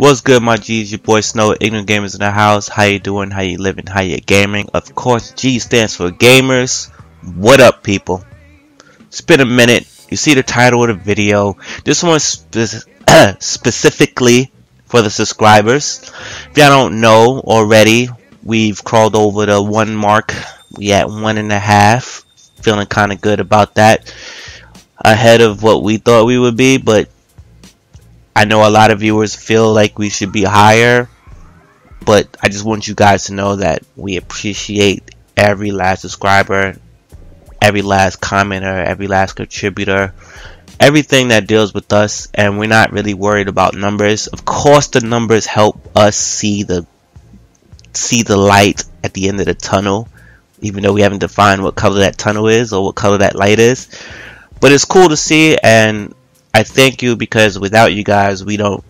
What's good, my G's? Your boy Snow, Ignorant Gamers in the house. How you doing? How you living? How you gaming? Of course, G stands for Gamers. What up, people? It's been a minute. You see the title of the video. This one's specifically for the subscribers. If y'all don't know already, we've crawled over the 1 mark. We at 1.5. Feeling kind of good about that. Ahead of what we thought we would be, but I know a lot of viewers feel like we should be higher, but I just want you guys to know that we appreciate every last subscriber, every last commenter, every last contributor, everything that deals with us, and we're not really worried about numbers. Of course, the numbers help us see the light at the end of the tunnel, even though we haven't defined what color that tunnel is or what color that light is. But it's cool to see, and I thank you, because without you guys, we don't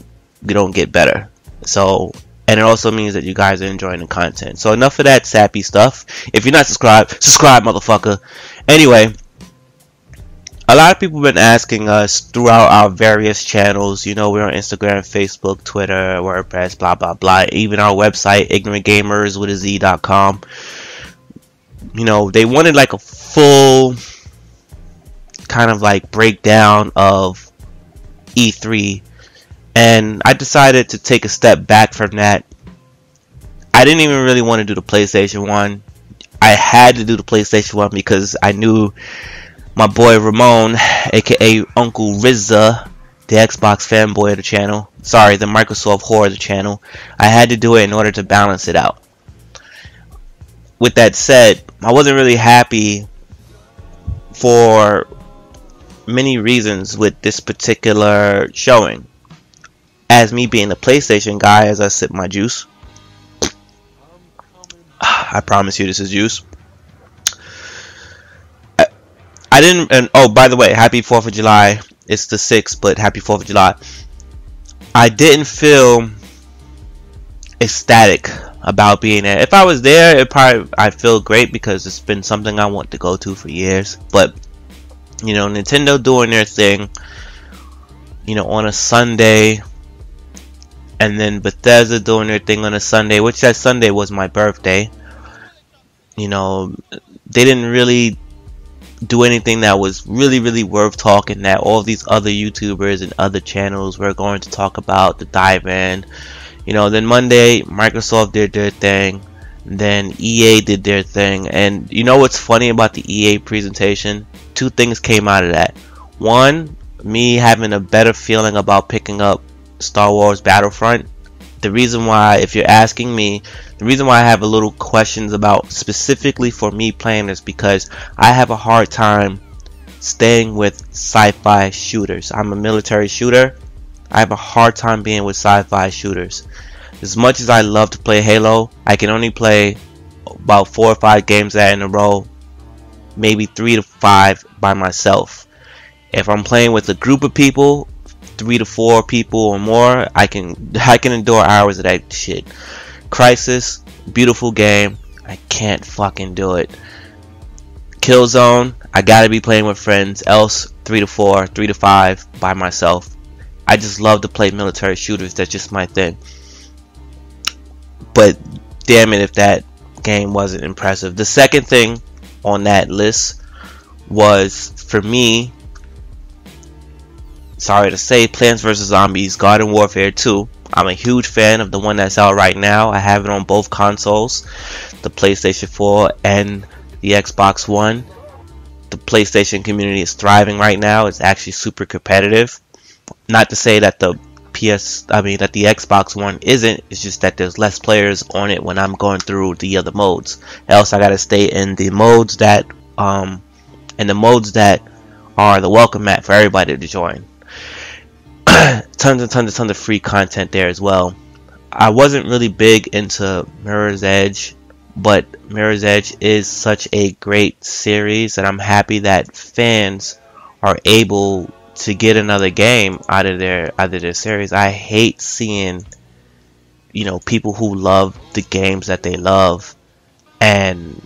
get better. So, and it also means that you guys are enjoying the content. So enough of that sappy stuff. If you're not subscribed, subscribe, motherfucker. Anyway, a lot of people have been asking us throughout our various channels. You know, we're on Instagram, Facebook, Twitter, WordPress, blah blah blah. Even our website, ignorantgamers.com. You know, they wanted like a full kind of like breakdown of E3, and I decided to take a step back from that. I didn't even really want to do the PlayStation 1. I had to do the PlayStation 1 because I knew my boy Ramon, aka Uncle Rizza, the Xbox fanboy of the channel, sorry, the Microsoft whore of the channel. I had to do it in order to balance it out. With that said, I wasn't really happy for many reasons with this particular showing. As me being a PlayStation guy, as I sip my juice, I promise you this is juice. I didn't, and oh, by the way, happy 4th of July. It's the 6th, but happy 4th of July. I didn't feel ecstatic about being there. If I was there, I'd feel great, because it's been something I want to go to for years. But you know, Nintendo doing their thing, you know, on a Sunday, and then Bethesda doing their thing on a Sunday, which that Sunday was my birthday. You know, they didn't really do anything that was really worth talking, that all these other YouTubers and other channels were going to talk about, the dive in. You know, then Monday, Microsoft did their thing, then EA did their thing. And you know what's funny about the EA presentation? 2 things came out of that. One, me having a better feeling about picking up Star Wars Battlefront. The reason why, if you're asking me, the reason why I have a little questions about specifically for me playing this, because I have a hard time staying with sci-fi shooters. I'm a military shooter. I have a hard time being with sci-fi shooters. As much as I love to play Halo, I can only play about 4 or 5 games that in a row, maybe 3 to 5 by myself. If I'm playing with a group of people, 3 to 4 people or more, I can endure hours of that shit. Crisis, beautiful game, I can't fucking do it. Killzone, I gotta be playing with friends, else 3 to 4, 3 to 5 by myself. I just love to play military shooters, that's just my thing. But damn it if that game wasn't impressive. The second thing on that list was, for me, sorry to say, Plants vs. Zombies Garden Warfare 2. I'm a huge fan of the one that's out right now. I have it on both consoles, the PlayStation 4 and the Xbox One. The PlayStation community is thriving right now. It's actually super competitive. Not to say that the Xbox One isn't. It's just that there's less players on it when I'm going through the other modes. Else I gotta stay in the modes that are the welcome mat for everybody to join. tons of free content there as well. I wasn't really big into Mirror's Edge, but Mirror's Edge is such a great series, and I'm happy that fans are able to get another game out of their series. I hate seeing, you know, people who love the games that they love and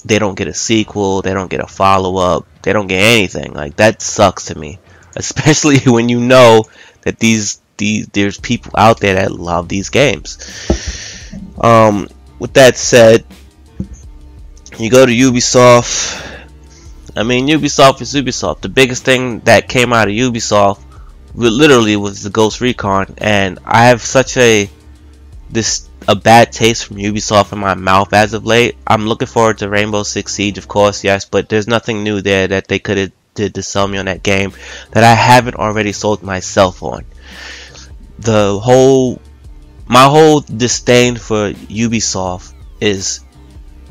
they don't get a sequel, they don't get a follow-up, they don't get anything. Like, that sucks to me, especially when you know that these there's people out there that love these games. With that said, you go to Ubisoft. I mean, Ubisoft is Ubisoft. The biggest thing that came out of Ubisoft literally was the Ghost Recon, and I have such a bad taste from Ubisoft in my mouth as of late. I'm looking forward to Rainbow Six Siege, of course, yes, but there's nothing new there that they could have did to sell me on that game that I haven't already sold myself on. My whole disdain for Ubisoft is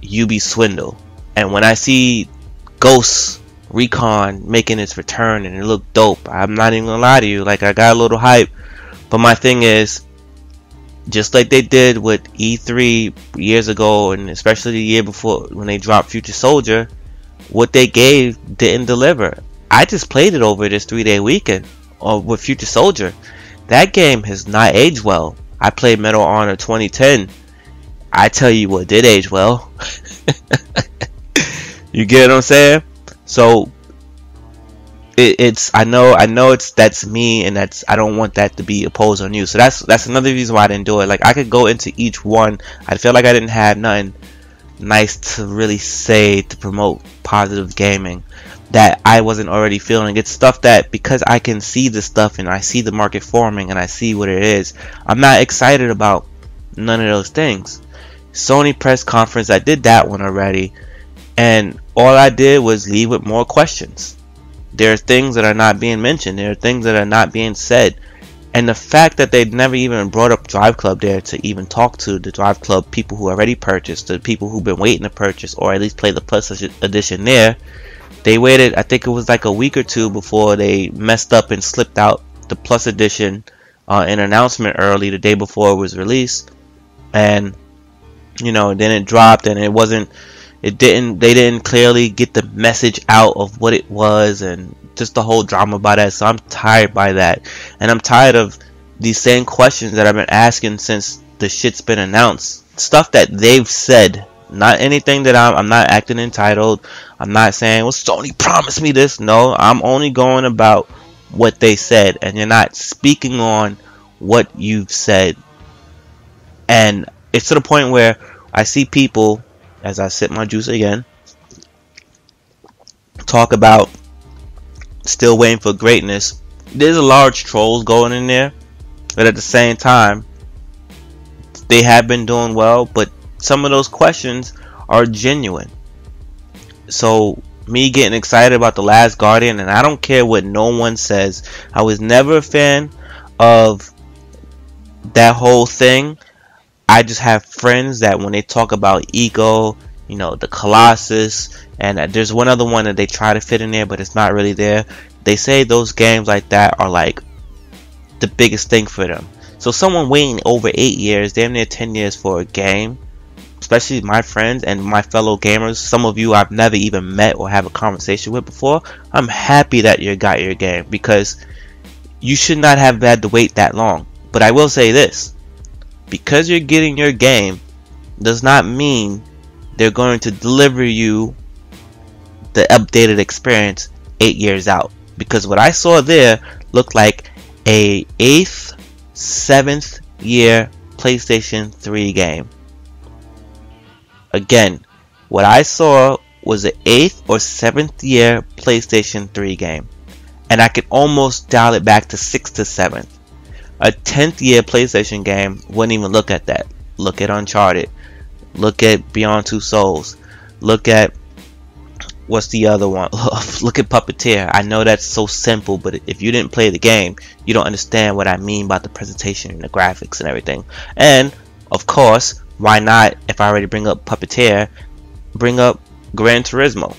Ubi swindle, and when I see Ghost Recon making its return and it looked dope, I'm not even gonna lie to you, like I got a little hype. But my thing is, just like they did with E3 years ago, and especially the year before when they dropped Future Soldier, what they gave didn't deliver. I just played it over this 3-day weekend with Future Soldier. That game has not aged well. I played Medal of Honor 2010. I tell you what did age well. You get what I'm saying? So I know that's me, and I don't want that to be opposed on you. So that's another reason why I didn't do it. Like, I could go into each one. I feel like I didn't have nothing nice to really say to promote positive gaming that I wasn't already feeling. It's stuff that, because I can see the stuff and I see the market forming and I see what it is, I'm not excited about none of those things. Sony press conference, I did that one already, and all I did was leave with more questions. There are things that are not being mentioned. There are things that are not being said. And the fact that they never even brought up Drive Club there to even talk to the Drive Club people who already purchased, the people who've been waiting to purchase or at least play the Plus edition there. They waited, I think it was like a week or two before they messed up and slipped out the Plus edition an announcement early the day before it was released. And, you know, then it dropped, and they didn't clearly get the message out of what it was, and just the whole drama about that. So I'm tired by that, and I'm tired of these same questions that I've been asking since the shit's been announced. Stuff that they've said, not anything that I'm not acting entitled. I'm not saying, well, Sony promised me this. No, I'm only going about what they said, and you're not speaking on what you've said. And it's to the point where I see people, as I sip my juice again, talk about still waiting for greatness. There's a large trolls going in there, but at the same time, they have been doing well, but some of those questions are genuine. So me getting excited about The Last Guardian, and I don't care what no one says, I was never a fan of that whole thing. I just have friends that when they talk about Ego, you know, the Colossus, and there's one other one that they try to fit in there, but it's not really there. They say those games like that are like the biggest thing for them. So someone waiting over 8 years, damn near 10 years for a game, especially my friends and my fellow gamers, some of you I've never even met or have a conversation with before, I'm happy that you got your game, because you should not have had to wait that long. But I will say this, because you're getting your game does not mean they're going to deliver you the updated experience 8 years out. Because what I saw there looked like a 8th, 7th year PlayStation 3 game. Again, what I saw was an 8th or 7th year PlayStation 3 game. And I could almost dial it back to 6th to 7th. A 10th year PlayStation game wouldn't even look at that. Look at Uncharted. Look at Beyond Two Souls. Look at, what's the other one? Look at Puppeteer. I know that's so simple, but if you didn't play the game, you don't understand what I mean about the presentation and the graphics and everything. And, of course, why not, if I already bring up Puppeteer, bring up Gran Turismo.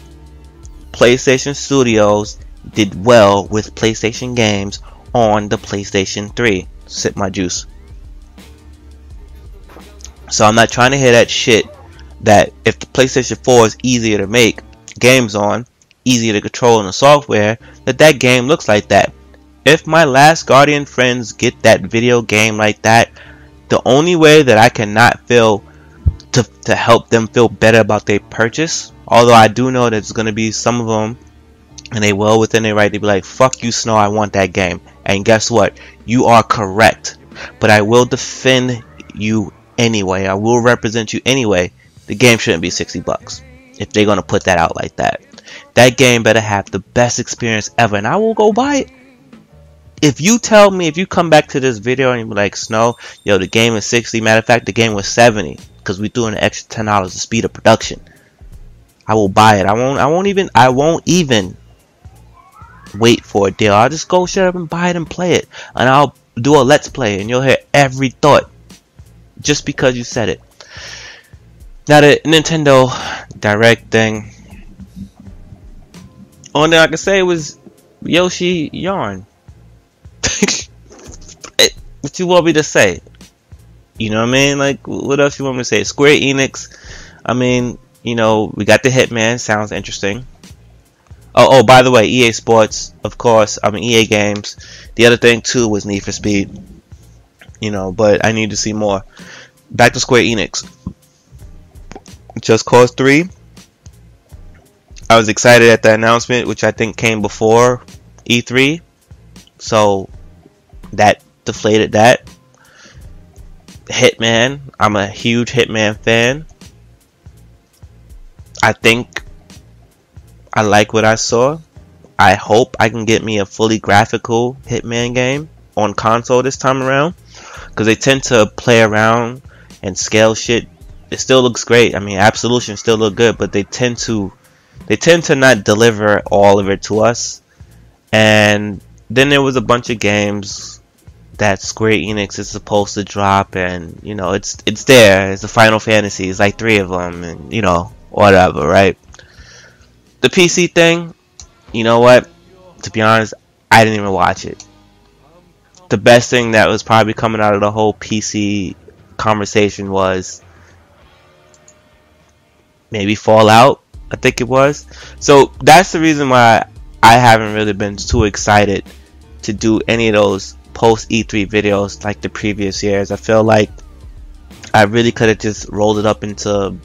PlayStation Studios did well with PlayStation games on the PlayStation 3. Sip my juice. So I'm not trying to hear that shit that if the PlayStation 4 is easier to make games on, easier to control in the software, that game looks like that. If my Last Guardian friends get that video game like that, the only way that I cannot feel to help them feel better about their purchase, although I do know that there's going to be some of them, and they well within their right to be like, fuck you, Snow, I want that game. And guess what? You are correct. But I will defend you anyway. I will represent you anyway. The game shouldn't be $60 if they're gonna put that out like that. That game better have the best experience ever, and I will go buy it. If you tell me, if you come back to this video and you're like, Snow, yo, the game is 60. Matter of fact, the game was 70 because we threw in an extra $10 to speed of production. I will buy it. I won't even wait for a deal. I'll just go shut up and buy it and play it, and I'll do a let's play, and you'll hear every thought just because you said it. Now the Nintendo Direct thing, only thing I can say was Yoshi yarn. What you want me to say? You know what I mean? Like, what else you want me to say? Square Enix, I mean, you know, we got the Hitman, sounds interesting. Oh, by the way, EA Sports, of course, I mean EA Games. The other thing too was Need for Speed. You know, but I need to see more. Back to Square Enix. Just Cause 3. I was excited at the announcement, which I think came before E3. So that deflated that. Hitman. I'm a huge Hitman fan. I think I like what I saw. I hope I can get me a fully graphical Hitman game on console this time around, because they tend to play around and scale shit. It still looks great. I mean, Absolution still look good, but they tend to not deliver all of it to us. And then there was a bunch of games that Square Enix is supposed to drop, and you know, it's there. It's the Final Fantasy. It's like 3 of them, and you know, whatever, right? The PC thing, you know what? To be honest, I didn't even watch it. The best thing that was probably coming out of the whole PC conversation was maybe Fallout, I think it was. So that's the reason why I haven't really been too excited to do any of those post E3 videos like the previous years. I feel like I really could have just rolled it up into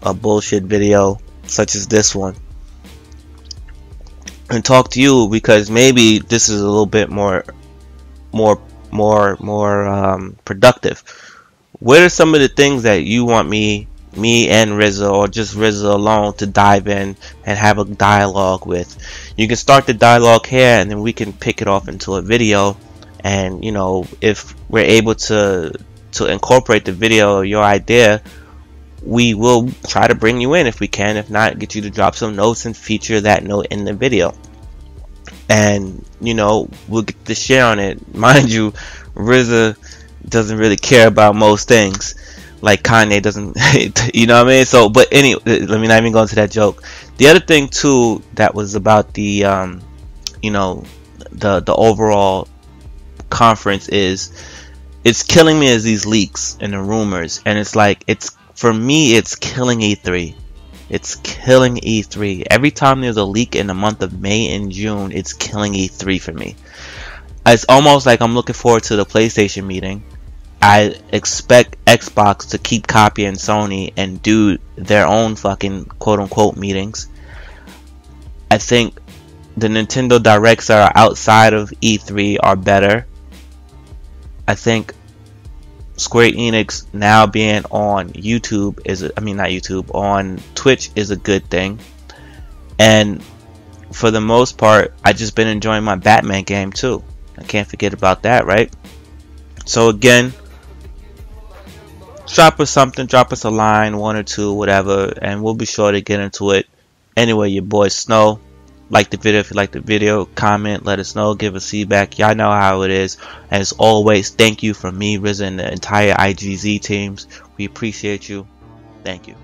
a bullshit video such as this one and talk to you, because maybe this is a little bit more productive. What are some of the things that you want me and RZA, or just RZA alone, to dive in and have a dialogue with? You can start the dialogue here, and then we can pick it off into a video. And you know, if we're able to incorporate the video, your idea, we will try to bring you in if we can. If not, get you to drop some notes and feature that note in the video. And you know, we'll get to share on it. Mind you, RZA doesn't really care about most things, like Kanye doesn't. You know what I mean? So, but anyway, let me not even go into that joke. The other thing too that was about the you know, the overall conference is, it's killing me as these leaks and the rumors, and it's like, it's, for me, it's killing E3. It's killing E3. Every time there's a leak in the month of May and June, it's killing E3 for me. It's almost like I'm looking forward to the PlayStation meeting. I expect Xbox to keep copying Sony and do their own fucking quote-unquote meetings. I think the Nintendo Directs that are outside of E3 are better. I think Square Enix now being on YouTube is, on Twitch is a good thing. And for the most part, I just been enjoying my Batman game too. I can't forget about that, right? So again, drop us something, drop us a line, 1 or 2, whatever, and we'll be sure to get into it. Anyway, your boy Snow. Like the video if you like the video. Comment, let us know, give us feedback. Y'all know how it is. As always, thank you from me, RZA, and the entire IGZ teams. We appreciate you. Thank you.